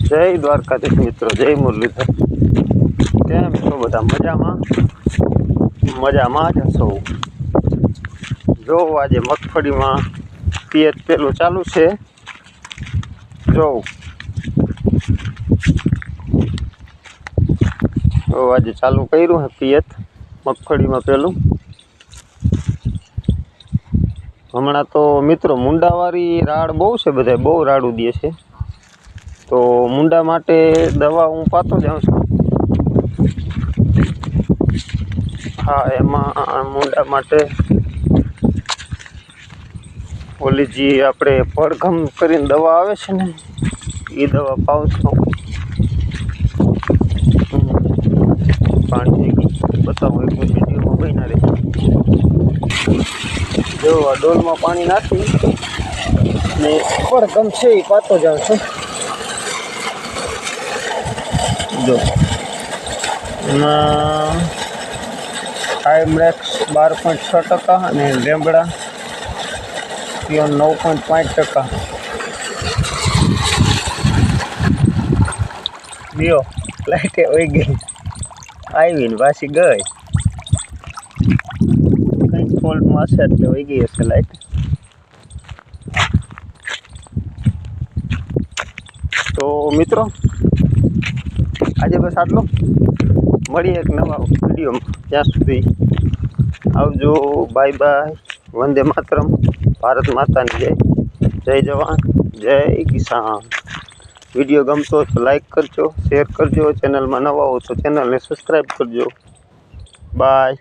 જય દ્વારકાધીશ મિત્રો, જય મુરલીધર। કેમ છો બધા? મજામાં જ હશો। જો આજે મગફળીમાં પિયત પેલું ચાલુ છે। જો આજે ચાલુ કર્યું હે પિયત મગફળીમાં પેલું। હમણાં તો મિત્રો મુંડાવાળી રાડ બહુ છે, બધા બહુ રાડું દે છે। તો મુંડા માટે દવા હું પાતો જાઉં છું। હા, એમાં મુંડા માટે ઓલી જે આપણે પડઘમ કરીને દવા આવે છે ને, એ દવા પાઉં છું। પાણી બતાવો એક વિડીયોમાં બન્યા રહે। જો આ ડોલમાં પાણી નાખી ને પડઘમ છે એ પાતો જાઉં છું। જો ટાઈમરેક્સ 12.6% અને લેમડા 9.5%। લ્યો લાઈટે વહી ગઈ, આવીને પાછી ગઈ। કંઈક ફોલ્ટમાં હશે એટલે વહી ગઈ હશે લાઈટ। તો મિત્રો આજે બસ આટલું, મળીએ એક નવા વિડીયોમાં। ત્યાં સુધી આવજો, બાય બાય, વંદે માતરમ, ભારત માતાની જય, જય જવાન જય કિસાન। વિડીયો ગમતો તો લાઈક કરજો, શેર કરજો, ચેનલમાં નવા હો તો ચેનલને સબસ્ક્રાઈબ કરજો। બાય।